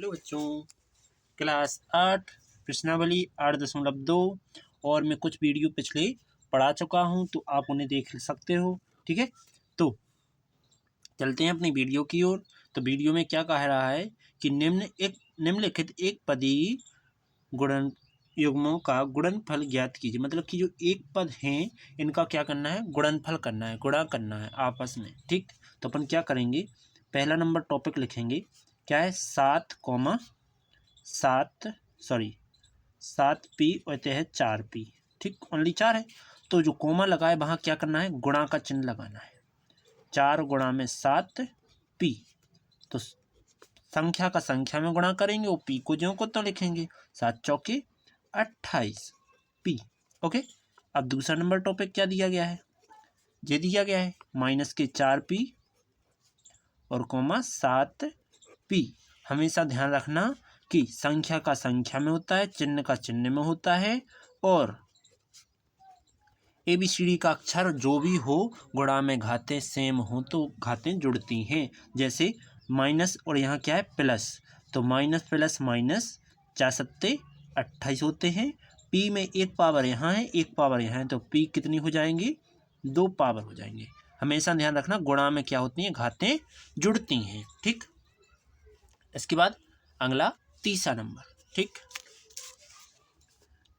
Hello बच्चों, class 8 प्रश्नावली 8.2 और मैं कुछ वीडियो पिछले पढ़ा चुका हूं, तो आप उन्हें देख सकते हो। ठीक है, तो चलते हैं अपनी वीडियो की ओर। तो वीडियो में क्या कह रहा है कि निम्नलिखित एक पदी गुणन युग्मों का गुणनफल ज्ञात कीजिए। मतलब कि जो एक पद हैं इनका क्या करना है, गुणनफल करना है, गुणा करना है आपस में। ठीक, तो अपन क्या करेंगे, पहला नंबर टॉपिक लिखेंगे, क्या है 7 और यह है 4p। ठीक, ओनली 4 है, तो जो कोमा लगा है वहाँ क्या करना है, गुणा का चिन्ह लगाना है। 4 गुणा में 7p, तो संख्या का संख्या में गुणा करेंगे और p को ज्यों को तो लिखेंगे। 7 चौके 28p। ओके, अब दूसरा नंबर टॉपिक क्या दिया गया है, ये दिया गया है -4p और कोमा 7p। हमेशा ध्यान रखना कि संख्या का संख्या में होता है, चिन्ह का चिन्ह में होता है, और ABCD का अक्षर जो भी हो गुणा में घातें सेम हो तो घातें जुड़ती हैं। जैसे माइनस और यहाँ क्या है प्लस, तो माइनस प्लस माइनस 4 सत्ते 28 होते हैं। p में एक पावर यहाँ है, एक पावर यहाँ है, तो p कितनी हो जाएंगी, 2 पावर हो जाएंगे। हमेशा ध्यान रखना गुणा में क्या होती हैं, घातें जुड़ती हैं। ठीक, इसके बाद अगला तीसरा नंबर। ठीक,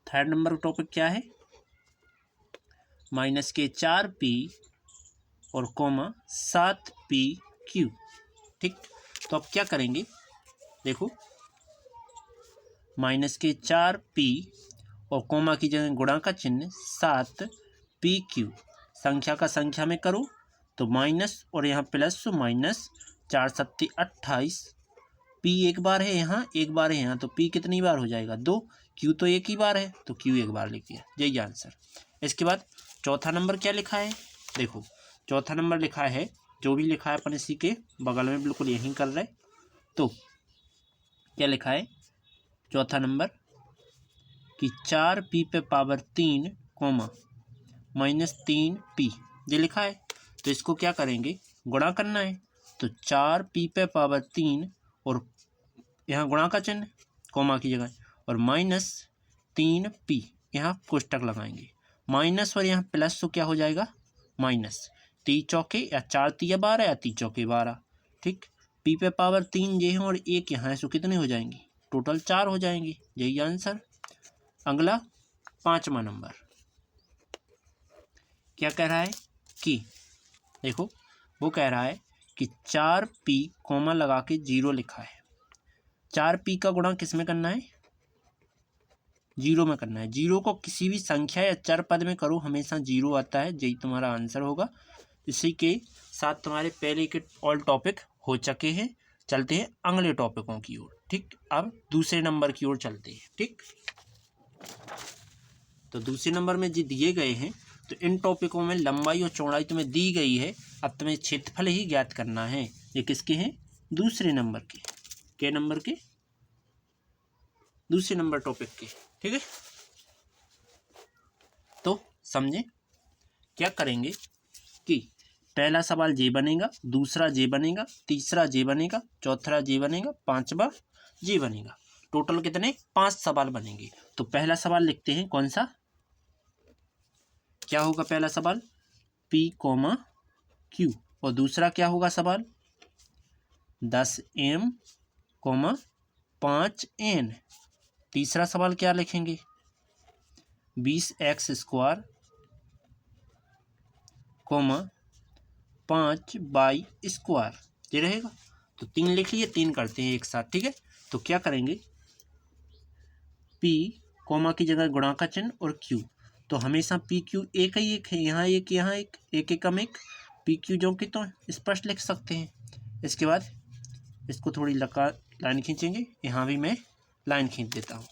थर्ड नंबर टॉपिक क्या है, -4p और कोमा 7pq। ठीक, तो अब क्या करेंगे, देखो -4p और कोमा की जगह गुणा का चिन्ह 7pq। संख्या का संख्या में करो तो माइनस और यहाँ प्लस, तो माइनस 4 सत्ते 28। p एक बार है यहाँ, एक बार है यहाँ, तो p कितनी बार हो जाएगा, 2। q तो एक ही बार है, तो q एक बार लिख दिया, यही आंसर। इसके बाद चौथा नंबर क्या लिखा है, देखो चौथा नंबर लिखा है, जो भी लिखा है अपन इसी के बगल में बिल्कुल यही कर रहे। तो क्या लिखा है चौथा नंबर कि 4p पे पावर 3 कोमा -3p, ये लिखा है। तो इसको क्या करेंगे, गुणा करना है। तो 4p पे पावर 3 और यहाँ गुणा का चिन्ह कोमा की जगह, और -3p, यहाँ कोष्टक लगाएंगे। माइनस और यहाँ प्लस, तो क्या हो जाएगा माइनस 3 चौके या 4 तिया 12 या 3 चौके 12। ठीक, p पे पावर 3 ये है और एक यहाँ है, सो कितने हो जाएंगी, टोटल 4 हो जाएंगी, यही आंसर। अगला पांचवा नंबर क्या कह रहा है कि देखो वो कह रहा है कि 4p कोमा लगा के 0 लिखा है। 4p का गुणा किस में करना है, 0 में करना है। 0 को किसी भी संख्या या चर पद में करो, हमेशा 0 आता है, यही तुम्हारा आंसर होगा। इसी के साथ तुम्हारे पहले के ऑल टॉपिक हो चुके हैं। चलते हैं अगले टॉपिकों की ओर। ठीक, अब दूसरे नंबर की ओर चलते हैं। ठीक, तो दूसरे नंबर में जो दिए गए हैं, तो इन टॉपिकों में लंबाई और चौड़ाई तुम्हें दी गई है। अब तुम्हें क्षेत्रफल ही ज्ञात करना है। ये किसके हैं, दूसरे नंबर के, क्या नंबर के, दूसरे नंबर टॉपिक के। ठीक है, तो समझे क्या करेंगे कि पहला सवाल जे बनेगा, दूसरा जे बनेगा, तीसरा जे बनेगा, चौथा जे बनेगा, पांचवा जे बनेगा। टोटल कितने, 5 सवाल बनेंगे। तो पहला सवाल लिखते हैं, कौन सा, क्या होगा पहला सवाल, p, q, और दूसरा क्या होगा सवाल 10m, 5n। तीसरा सवाल क्या लिखेंगे, 20x², 5y², ये रहेगा। तो 3 लिख लिए, 3 करते हैं एक साथ। ठीक है, तो क्या करेंगे, p कोमा की जगह गुणा का चिन्ह और q, तो हमेशा पी क्यू एक ही एक है, यहाँ एक, यहाँ एक, एक एकम एक, पी क्यू जो कि तो स्पष्ट लिख सकते हैं। इसके बाद इसको थोड़ी लाइन खींचेंगे, यहाँ भी मैं लाइन खींच देता हूँ।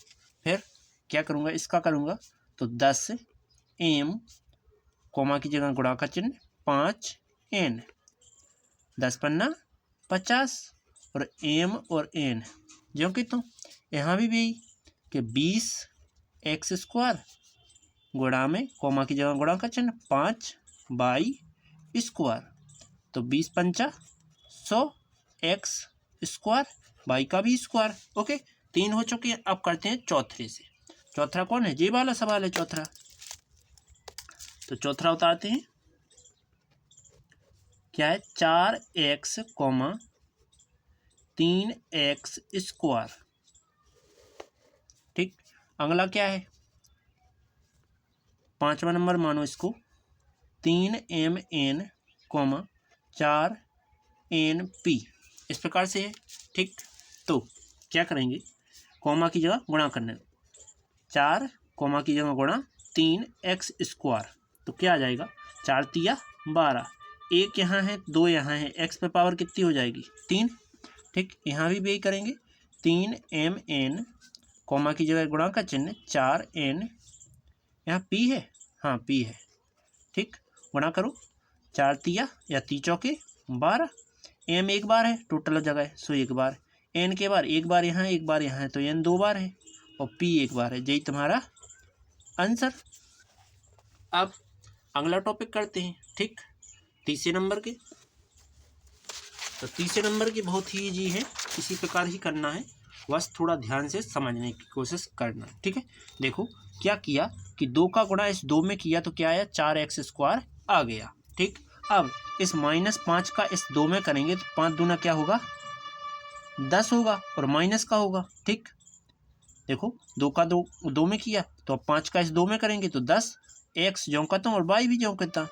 फिर क्या करूँगा, इसका करूँगा, तो 10m कोमा की जगह गुणा का चिन्ह 5n, 10 पन्ना 50, और m और n जो कि तो यहाँ भी कि 20x² गुणा में कोमा की जगह गुणा का चिन्ह 5y², तो 20 पंचा 100 x², बाई का भी स्क्वायर। ओके, 3 हो चुके हैं। अब करते हैं चौथे से। चौथा कौन है? ये वाला सवाल है चौथा। तो चौथा उतारते हैं। क्या है? 4x, 3x square. ठीक, अगला क्या है? 5वां नंबर मानो इसको 3mn, 4np, इस प्रकार से है। ठीक, तो क्या करेंगे? कॉमा की जगह गुणा करना। 4 कॉमा की जगह गुणा 3x स्क्वायर, तो क्या आ जाएगा? 4 तिया 12, एक यहाँ है 2 यहाँ है, x पे पावर कितनी हो जाएगी? 3। ठीक, यहाँ भी यही करेंगे। 3mn, कॉमा की जगह गुणा का चिन्ह 4n, यहाँ p है, हाँ p है। ठीक, गुणा करो। 4 तिया या 3 चौके 12, m एक बार है, टोटल जगह है सो एक बार, n के बार एक बार यहाँ एक बार यहाँ है, तो n 2 बार है और p एक बार है। यही तुम्हारा आंसर। अब अगला टॉपिक करते हैं। ठीक, तीसरे नंबर के। तो तीसरे नंबर की बहुत ही ईजी है, इसी प्रकार ही करना है, बस थोड़ा ध्यान से समझने की कोशिश करना। ठीक है, देखो क्या किया कि 2 का गुणा इस 2 में किया तो क्या आया? 4x स्क्वायर आ गया। ठीक, अब इस -5 का इस 2 में करेंगे तो 5 दूना क्या होगा? 10 होगा और माइनस का होगा। ठीक, देखो 2 का 2 में किया तो अब 5 का इस 2 में करेंगे तो 10, x ज्यों कहता हूँ और y भी ज्यों कहता।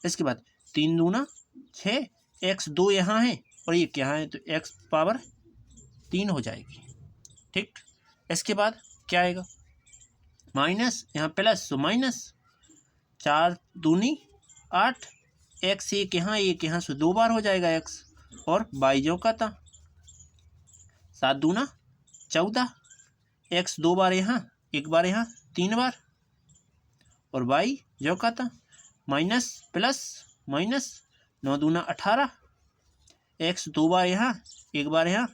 इसके बाद 3 दूना 6, x 2 यहाँ है और ये यहाँ है, तो x पावर 3 हो जाएगी। ठीक, इसके बाद क्या आएगा? माइनस, यहाँ प्लस तो माइनस, 4 दूनी 8, x एक यहाँ से 2 बार हो जाएगा x, और y जो का था 7 दूना 14, x 2 बार यहाँ एक बार यहाँ 3 बार, और y जो का था माइनस प्लस माइनस 9 दूना 18, x 2 बार यहाँ एक बार यहाँ,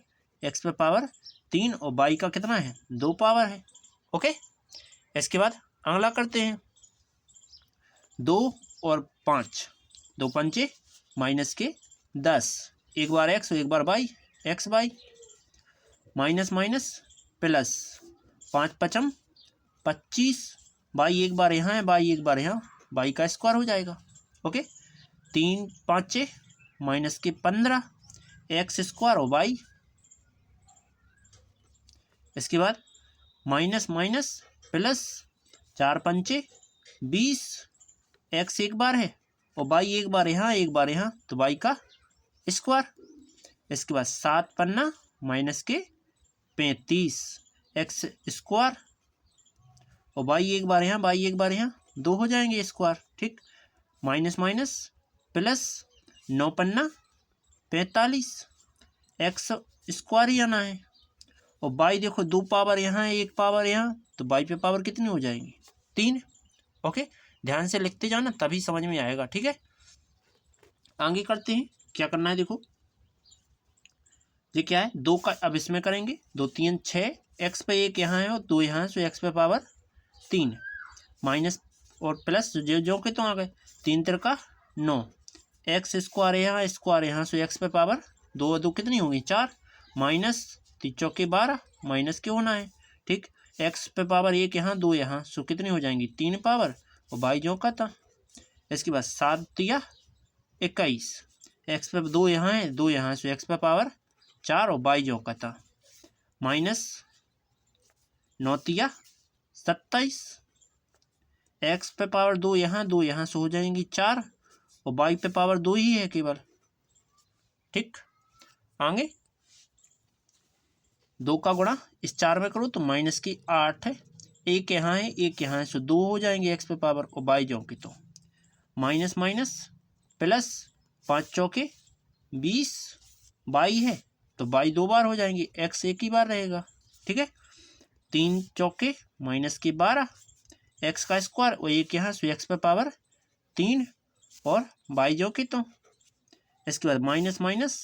x पे पावर 3 और y का कितना है? 2 पावर है। ओके, इसके बाद अगला करते हैं। 2 और 5, 2 पंचे माइनस के 10, एक बार x और एक बार y, x y, minus minus plus, 5 पचम 25, y एक बार यहाँ है y एक बार यहाँ, y का स्क्वायर हो जाएगा। ओके, 3 5 माइनस के 15, x स्क्वायर और y। इसके बाद माइनस माइनस प्लस, 4 पंचे 20, x एक बार है और y एक बार यहाँ तो y का स्क्वायर। इसके बाद 7 पन्ना माइनस के 35, x स्क्वायर और y एक बार यहाँ 2 हो जाएंगे स्क्वायर। ठीक, माइनस माइनस प्लस, 9 पन्ना 45, x स्क्वायर ही आना है, और y देखो 2 पावर यहाँ है 1 पावर यहाँ, तो y पे पावर कितनी हो जाएंगी? 3। ओके, ध्यान से लिखते जाना तभी समझ में आएगा। ठीक है, आगे करते हैं। क्या करना है? देखो ये क्या है? 2 का अब इसमें करेंगे, 2 3 6, x पे 1 यहाँ है और 2 यहाँ है, सो x पे पावर 3, माइनस और प्लस जो के तो आ गए, 3 तिरका 9, x स्क्वायर यहाँ सो x पे पावर 2 और 2 कितनी होगी? 4, माइनस 3 चौके 12, माइनस के होना है। ठीक, x पे पावर 1 यहाँ 2 यहाँ, सो कितनी हो जाएंगी? 3 पावर, और y जो का था। इसके बाद 7 तिया 21, x पे 2 यहाँ है 2 यहाँ, सो x पे पावर 4 और y जो का था, माइनस 9 तिया 27, x पे पावर 2 यहाँ से हो जाएंगी 4 और y पे पावर 2 ही है केवल। ठीक, आगे 2 का गुणा इस 4 में करो तो माइनस की 8 है, 1 यहाँ है 1 यहाँ है, सो 2 हो जाएंगे x पे पावर, और y जो की तो माइनस माइनस प्लस, 5 चौके 20, y है तो y 2 बार हो जाएंगे, x एक ही बार रहेगा। ठीक है, 3 चौके माइनस के 12, x का स्क्वायर और 1 यहाँ, सो x पे पावर 3 और y जो की तो। इसके बाद माइनस माइनस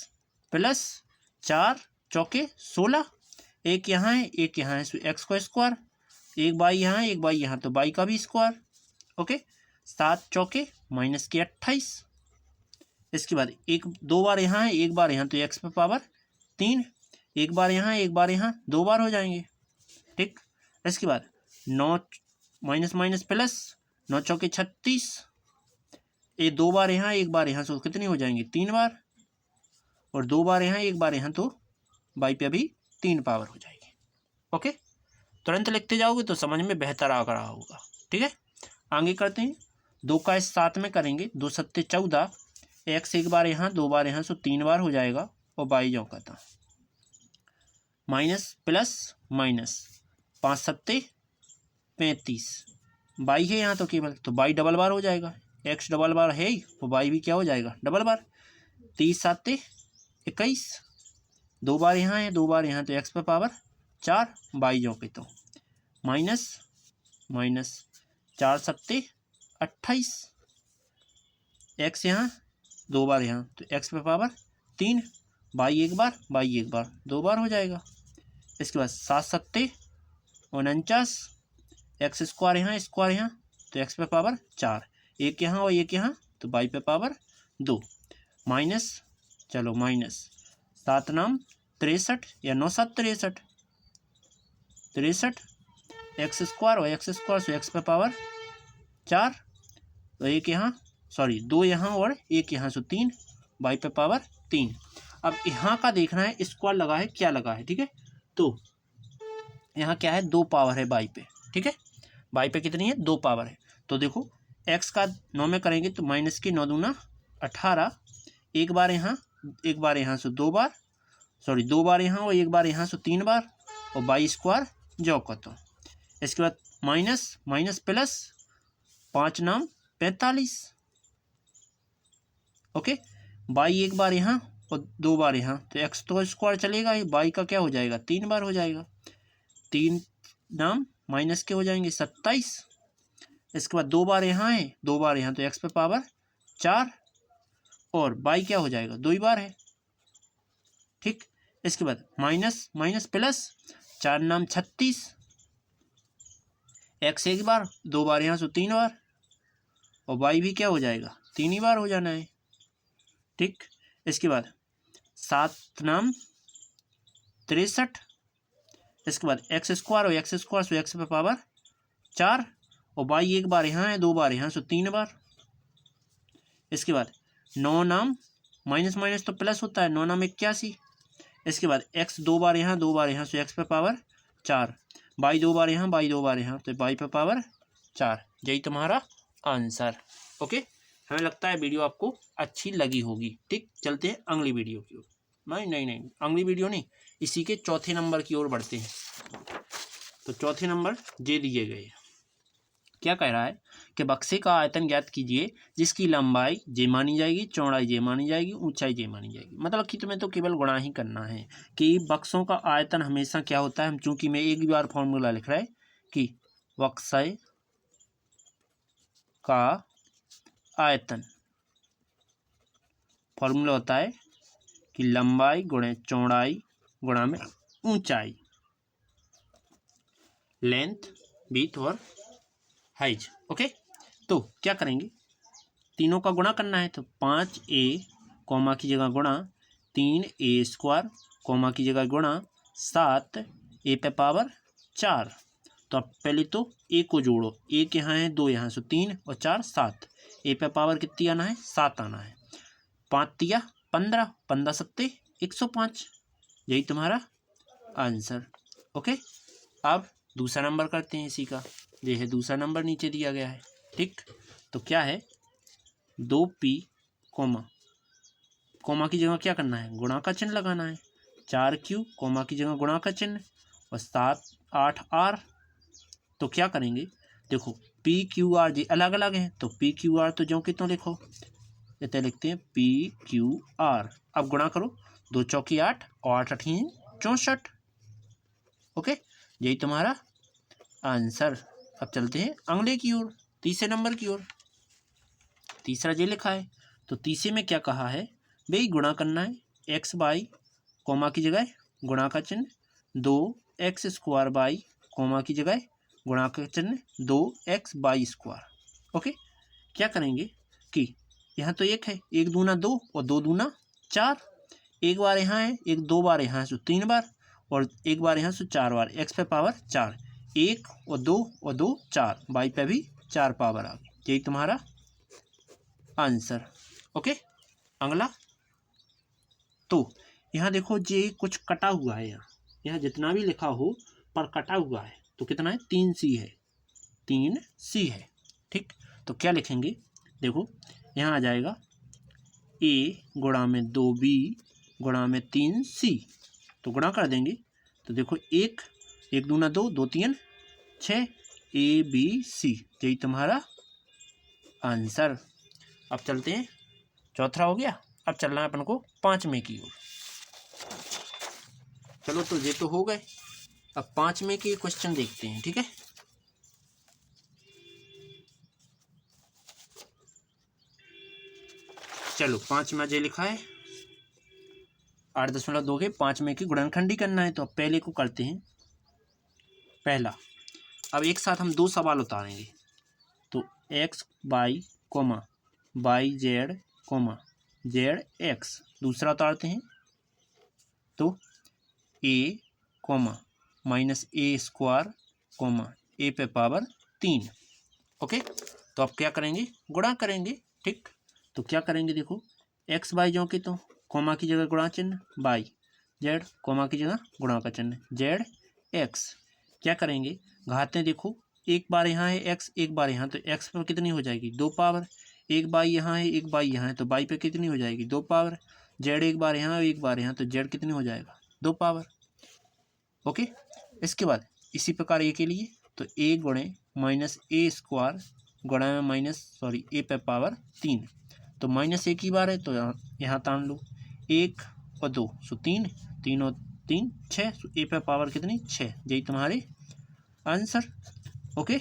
प्लस, 4 चौके 16, 1 यहाँ है 1 यहाँ है, सो x का स्क्वायर, 1 बाई यहाँ 1 बाई यहाँ, तो y का भी स्क्वायर। ओके, 7 चौके माइनस के 28। इसके बाद 1 2 बार यहाँ है 1 बार यहाँ, तो x पे पावर 3 एक बार यहाँ एक बार यहाँ, 2 बार हो जाएंगे। ठीक, इसके बाद 9 माइनस माइनस प्लस, 9 चौके 36, ये 2 बार यहाँ एक बार यहाँ, तो कितनी हो जाएंगी 3 बार, और 2 बार यहाँ एक बार यहाँ, तो बाई पे अभी 3 पावर हो जाएगी। ओके, तुरंत लिखते जाओगे तो समझ में बेहतर आ रहा होगा। ठीक है, आगे करते हैं। 2 का इस 7 में करेंगे, 2 सत्ते 14, एक्स एक बार यहाँ 2 बार यहाँ, सो 3 बार हो जाएगा, और बाई जो कहता माइनस प्लस माइनस, 5 सत्ते 35, बाई है यहाँ तो केवल, तो बाई डबल बार हो जाएगा, एक्स डबल बार है ही, तो बाई भी क्या हो जाएगा डबल बार। 30 साते 21, 2 बार यहाँ है 2 बार यहाँ, तो एक्स पे पावर 4, बाई जो पे तो माइनस माइनस 4 सत्ते 28, एक्स यहाँ 2 बार यहाँ, तो एक्स पे पावर 3, बाई एक बार 2 बार हो जाएगा। इसके बाद 7 सत्ते 49, एक्स स्क्वायर यहाँ, तो एक्स पे पावर 4, एक यहाँ और एक यहाँ, तो बाई पे पावर 2, माइनस, चलो माइनस 7 नाम 63 या 9 7 63, एक्स स्क्वायर और एक्स स्क्वायर, सो एक्स पे पावर 4, तो एक यहाँ, सॉरी 2 यहाँ और एक यहाँ, सो 3, बाई पे पावर 3। अब यहाँ का देखना है स्क्वायर लगा है क्या लगा है। ठीक है, तो यहाँ क्या है 2 पावर है बाई पे। ठीक है, बाई पे कितनी है 2 पावर है, तो देखो एक्स का 9 में करेंगे तो माइनस की 9 दूना 18, एक बार यहाँ एक बार यहाँ, सो 2 बार, सॉरी 2 बार यहाँ और एक बार यहाँ, सो 3 बार, और बाई स्क्वायर जो कहता हूँ। इसके बाद माइनस माइनस प्लस 5 नाम 45, ओके, बाई एक बार यहाँ और 2 बार यहाँ, तो एक्स तो स्क्वायर चलेगा ही, बाई का क्या हो जाएगा 3 बार हो जाएगा, 3 नाम माइनस के हो जाएंगे 27, इसके बाद 2 बार यहाँ है 2 बार यहाँ, तो एक्स पे पावर 4, और बाई क्या हो जाएगा 2 ही बार है। ठीक, इसके बाद माइनस माइनस प्लस 4 नाम 36, एक्स एक बार 2 बार यहाँ, सो 3 बार, और बाई भी क्या हो जाएगा 3 ही बार हो जाना है। ठीक, इसके बाद 7 नाम 63, इसके बाद एक्स स्क्वायर और एक्स स्क्वायर, सो एक्स पे पावर 4, और बाई एक बार यहाँ है 2 बार यहाँ, सो 3 बार। इसके बाद 9 नाम माइनस माइनस तो प्लस होता है, 9 नाम 81, इसके बाद एक्स 2 बार यहाँ 2 बार यहाँ, सो एक्स पे पावर 4, बाई 2 बार यहाँ बाई 2 बार यहाँ, तो बाई पे पावर 4, यही तुम्हारा आंसर। ओके, हमें लगता है वीडियो आपको अच्छी लगी होगी। ठीक, चलते हैं अगली वीडियो की ओर। नहीं अगली वीडियो नहीं, इसी के चौथे नंबर की ओर बढ़ते हैं। तो चौथे नंबर जे दिए गए, क्या कह रहा है कि बक्से का आयतन ज्ञात कीजिए जिसकी लंबाई जे मानी जाएगी, चौड़ाई जे मानी जाएगी, ऊंचाई जे मानी जाएगी। मतलब कि तुम्हें तो केवल गुणा ही करना है कि बक्सों का आयतन हमेशा क्या होता है। हम चूंकि मैं एक बार फॉर्मूला लिख रहा है कि बक्से का आयतन, फॉर्मूला होता है कि लंबाई गुणे चौड़ाई गुणा में ऊंचाई, लेंथ विड्थ और हाइट। ओके, तो क्या करेंगे, तीनों का गुणा करना है, तो 5a कॉमा की जगह गुणा 3a स्क्वायर कॉमा की जगह गुणा 7a पे पावर 4। तो अब पहले तो a को जोड़ो, एक यहाँ है 2 यहाँ, सो 3 और 4 7, a पे पावर कितनी आना है 7 आना है, 5 तिया 15, 15 सत्ते 105, यही तुम्हारा आंसर। ओके, अब दूसरा नंबर करते हैं इसी का, ये है दूसरा नंबर नीचे दिया गया है। ठीक, तो क्या है 2p कोमा की जगह क्या करना है गुणा का चिन्ह लगाना है, 4q कोमा की जगह गुणा का चिन्ह और 7 8 r। तो क्या करेंगे, देखो p q r जी अलग अलग हैं, तो p q r तो जो कितों लिखो, इतने लिखते हैं p q r। अब गुणा करो, 2 चौकी 8 और 8 8 64। ओके, यही तुम्हारा आंसर। अब चलते हैं अगले की ओर, तीसरे नंबर की ओर। तीसरा जे लिखा है, तो तीसरे में क्या कहा है भाई, गुणा करना है एक्स बाई कोमा की जगह गुणा का चिन्ह 2x स्क्वायर बाई कोमा की जगह गुणा का चिन्ह 2x बाई स्क्वायर। ओके, क्या करेंगे कि यहाँ तो 1 है, 1 दूना 2 और 2 दूना 4, एक बार यहाँ है, एक 2 बार यहाँ है सो 3 बार, और एक बार यहाँ सो 4 बार। x पे पावर 4, 1 और 2 और 2 4, y पे भी 4 पावर आ गई। यही तुम्हारा आंसर। ओके, अगला। तो यहाँ देखो ये कुछ कटा हुआ है, यहाँ जितना भी लिखा हो पर कटा हुआ है, तो कितना है 3c है, 3c है। ठीक, तो क्या लिखेंगे, देखो यहाँ आ जाएगा a गुणा में 2b गुणा में 3c, तो गुणा कर देंगे तो देखो 1 1 दूना 2, 2 3 6, ABC, यही तुम्हारा आंसर। अब चलते हैं, चौथा हो गया, अब चलना है अपन को पांचवें की ओर। चलो, तो ये तो हो गए, अब पांचवें के क्वेश्चन देखते हैं। ठीक है, चलो पांचवा जे लिखा है 8.2 के 5 में की गुणनखंडी करना है। तो अब पहले को करते हैं। पहला, अब एक साथ हम 2 सवाल उतारेंगे, तो x by comma by Z comma Z X. दूसरा उतारते हैं, तो a comma minus A square comma A पे पावर 3। ओके, तो अब क्या करेंगे, गुणा करेंगे। ठीक, तो क्या करेंगे, देखो x बाई जो कि तो कोमा की जगह गुणा चिन्ह, बाई जेड कोमा की जगह गुणा का चिन्ह, जेड एक्स। क्या करेंगे, घातें देखो, एक बार यहाँ है x, एक बार यहाँ, तो x पर कितनी हो जाएगी 2 पावर, एक बाई यहाँ है, एक बाई यहाँ है, तो बाई पे कितनी हो जाएगी 2 पावर, जेड एक बार यहाँ एक बार यहाँ, तो जेड कितनी हो जाएगा 2 पावर। ओके, इसके बाद इसी प्रकार ए के लिए, तो a गुणे माइनस ए स्क्वायर गुणा में ए पे पावर 3, तो माइनस एक ही बार है, तो यहाँ तान लो 1 और 2 सो 3, 3 और 3 6, सो ए पे पावर कितनी 6, यही तुम्हारे आंसर। ओके,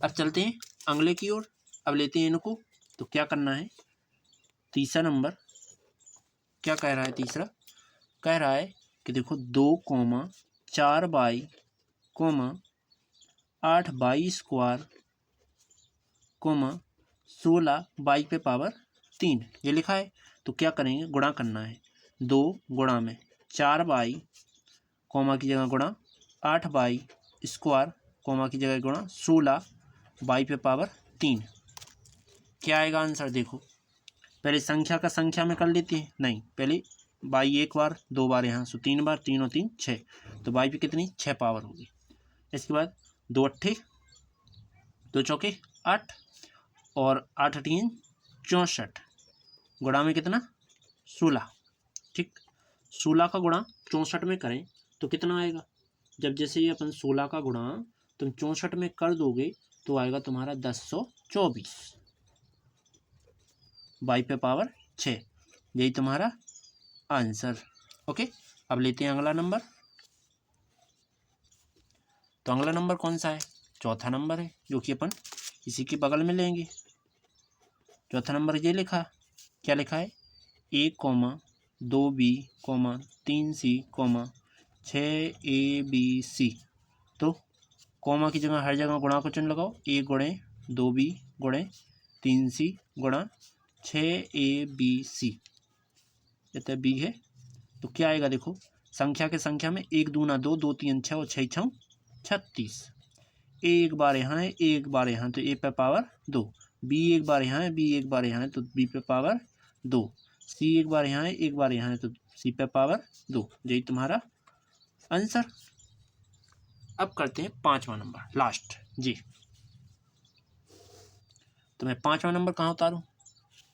अब चलते हैं अगले की ओर, अब लेते हैं इनको। तो क्या करना है, तीसरा नंबर क्या कह रहा है, तीसरा कह रहा है कि देखो 2 4 बाई 8 बाई स्क्वायर 16 बाई पे पावर 3, ये लिखा है। तो क्या करेंगे, गुणा करना है, 2 गुणा में 4 बाई कोमा की जगह गुणा 8 बाई स्क्वायर कोमा की जगह गुणा 16 बाई पे पावर 3। क्या आएगा आंसर, देखो पहले संख्या का संख्या में कर लेते हैं, नहीं पहले बाई एक बार 2 बार यहाँ, सो 3 बार, 3 और 3 6, तो बाई पे कितनी 6 पावर होगी। इसके बाद 2 अट्ठे 2 चौके 8 और 8 अट्ठीन 64 गुणा में कितना 16। ठीक, 16 का गुणा 64 में करें तो कितना आएगा, जब जैसे ये अपन 16 का गुणा तुम 64 में कर दोगे तो आएगा तुम्हारा 1024 बाई पे पावर 6, यही तुम्हारा आंसर। ओके, अब लेते हैं अगला नंबर। तो अगला नंबर कौन सा है, चौथा नंबर है, जो कि अपन इसी के बगल में लेंगे। चौथा नंबर ये लिखा, क्या लिखा है, a 2b 3c 6abc। तो कोमा की जगह हर जगह गुणा को चिन्ह लगाओ, a गुणे 2b गुणे 3c गुणा 6abc, जैसे b है। तो क्या आएगा, देखो संख्या के संख्या में 1 दूना 2, 2 3 6 और 6 6 36। एक बार यहाँ है, एक बार यहाँ, तो ए पे पावर 2, बी एक बार यहाँ है, बी एक बार यहाँ है, तो बी पे पावर 2, सी एक बार यहाँ है, एक बार यहाँ है, तो सी पे पावर 2, यही तुम्हारा आंसर। अब करते हैं पांचवा नंबर, लास्ट जी। तो मैं पांचवा नंबर कहाँ उतारूँ,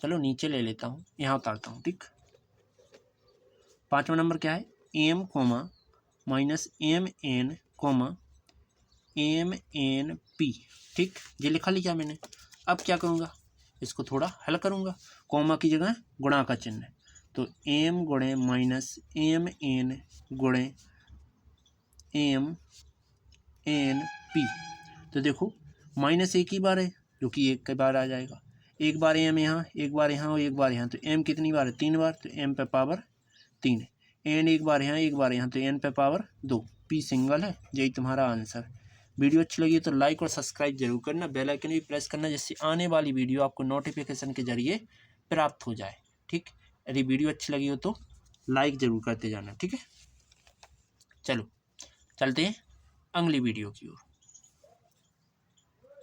चलो नीचे ले लेता हूँ, यहाँ उतारता हूँ। ठीक, पांचवा नंबर क्या है, M comma minus M N comma M N P. ठीक, ये लिखा लिया मैंने। अब क्या करूँगा, इसको थोड़ा हल करूँगा, कोमा की जगह गुणा का चिन्ह, तो एम गुणे माइनस एम एन गुणे एम एन पी। तो देखो माइनस एक ही बार है, जो कि एक के बार आ जाएगा, एक बार एम यहाँ, एक बार यहाँ और एक बार यहाँ, तो एम कितनी बार है 3 बार, तो एम पे पावर 3, एन एक बार यहाँ, एक बार यहाँ, तो एन पे पावर 2, पी सिंगल है, यही तुम्हारा आंसर। वीडियो अच्छी लगी तो लाइक और सब्सक्राइब जरूर करना, बेल आइकन भी प्रेस करना, जिससे आने वाली वीडियो आपको नोटिफिकेशन के जरिए प्राप्त हो जाए। ठीक, यदि वीडियो अच्छी लगी हो तो लाइक ज़रूर करते जाना, ठीक है। चलो चलते हैं अगली वीडियो की ओर।